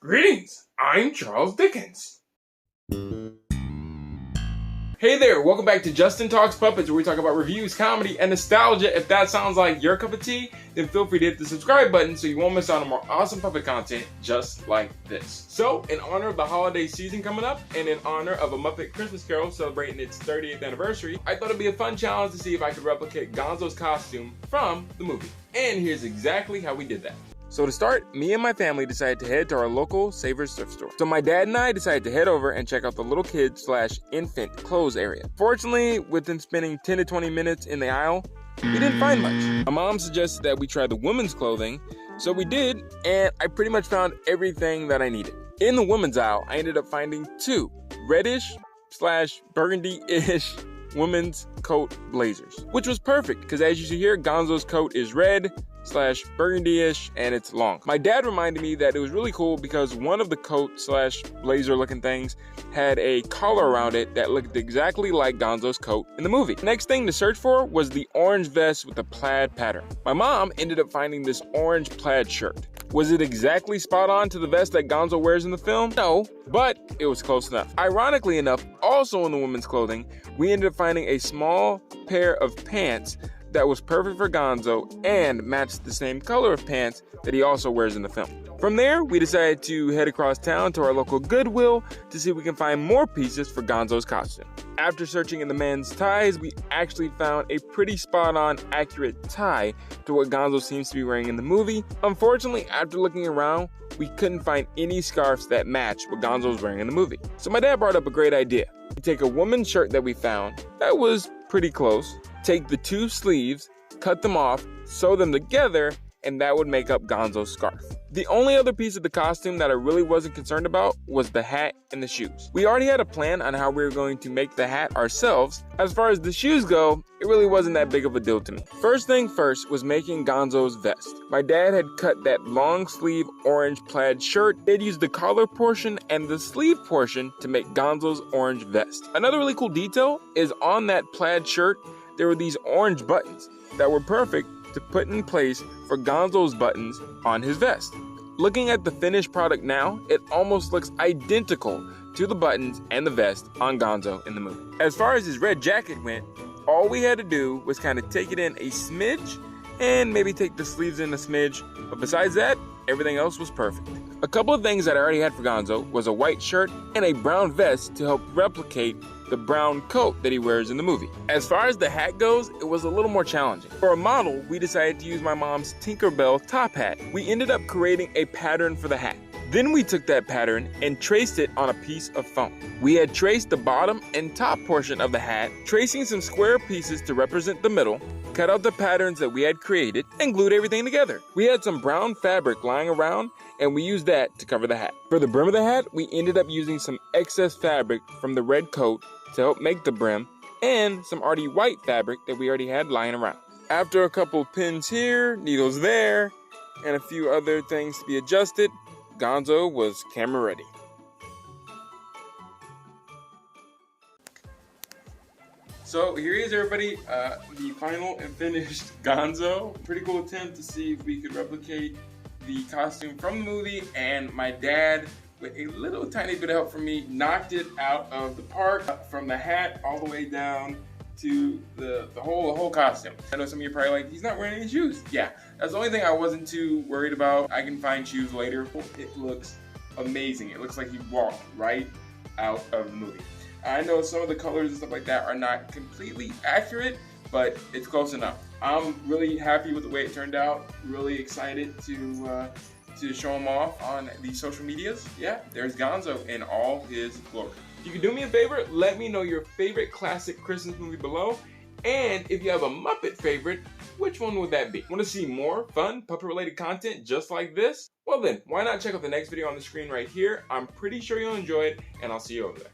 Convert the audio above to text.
Greetings, I'm Charles Dickens. Hey there, welcome back to Justin Talks Puppets, where we talk about reviews, comedy, and nostalgia. If that sounds like your cup of tea, then feel free to hit the subscribe button so you won't miss out on more awesome puppet content just like this. So, in honor of the holiday season coming up, and in honor of A Muppet Christmas Carol celebrating its 30th anniversary, I thought it'd be a fun challenge to see if I could replicate Gonzo's costume from the movie. And here's exactly how we did that. So to start, me and my family decided to head to our local Savers thrift store. So my dad and I decided to head over and check out the little kid/infant clothes area. Fortunately, within spending 10 to 20 minutes in the aisle, we didn't find much. My mom suggested that we try the women's clothing, so we did, and I pretty much found everything that I needed. In the women's aisle, I ended up finding two reddish/burgundy-ish women's coat blazers, which was perfect because as you see here, Gonzo's coat is red/burgundy-ish and it's long. My dad reminded me that it was really cool because one of the coat/blazer looking things had a collar around it that looked exactly like Gonzo's coat in the movie. Next thing to search for was the orange vest with the plaid pattern. My mom ended up finding this orange plaid shirt. Was it exactly spot on to the vest that Gonzo wears in the film? No, but it was close enough. Ironically enough, also in the women's clothing, we ended up finding a small pair of pants that was perfect for Gonzo and matched the same color of pants that he also wears in the film. From there, we decided to head across town to our local Goodwill to see if we can find more pieces for Gonzo's costume. After searching in the men's ties, we actually found a pretty spot-on accurate tie to what Gonzo seems to be wearing in the movie. Unfortunately, after looking around, we couldn't find any scarves that match what Gonzo was wearing in the movie. So my dad brought up a great idea. We take a woman's shirt that we found that was pretty close, take the two sleeves, cut them off, sew them together, and that would make up Gonzo's scarf. The only other piece of the costume that I really wasn't concerned about was the hat and the shoes. We already had a plan on how we were going to make the hat ourselves. As far as the shoes go, it really wasn't that big of a deal to me. First thing first was making Gonzo's vest. My dad had cut that long sleeve orange plaid shirt. They'd used the collar portion and the sleeve portion to make Gonzo's orange vest. Another really cool detail is on that plaid shirt, there were these orange buttons that were perfect to put in place for Gonzo's buttons on his vest. Looking at the finished product now, it almost looks identical to the buttons and the vest on Gonzo in the movie. As far as his red jacket went, all we had to do was kind of take it in a smidge and maybe take the sleeves in a smidge, but besides that, everything else was perfect. A couple of things that I already had for Gonzo was a white shirt and a brown vest to help replicate the brown coat that he wears in the movie. As far as the hat goes, it was a little more challenging. For a model, we decided to use my mom's Tinkerbell top hat. We ended up creating a pattern for the hat. Then we took that pattern and traced it on a piece of foam. We had traced the bottom and top portion of the hat, tracing some square pieces to represent the middle, cut out the patterns that we had created, and glued everything together. We had some brown fabric lying around, and we used that to cover the hat. For the brim of the hat, we ended up using some excess fabric from the red coat to help make the brim, and some already white fabric that we already had lying around. After a couple pins here, needles there, and a few other things to be adjusted, Gonzo was camera ready. So here he is, everybody, the final and finished Gonzo. Pretty cool attempt to see if we could replicate the costume from the movie, and my dad, with a little tiny bit of help from me, knocked it out of the park, from the hat all the way down to the whole costume. I know some of you are probably like, he's not wearing any shoes. Yeah, that's the only thing I wasn't too worried about. I can find shoes later. It looks amazing. It looks like he walked right out of the movie. I know some of the colors and stuff like that are not completely accurate, but it's close enough. I'm really happy with the way it turned out. Really excited to show him off on the social medias. Yeah, there's Gonzo in all his glory. You can do me a favor, let me know your favorite classic Christmas movie below, and if you have a Muppet favorite, which one would that be? Want to see more fun puppet related content just like this? Well then, why not check out the next video on the screen right here? I'm pretty sure you'll enjoy it, and I'll see you over there.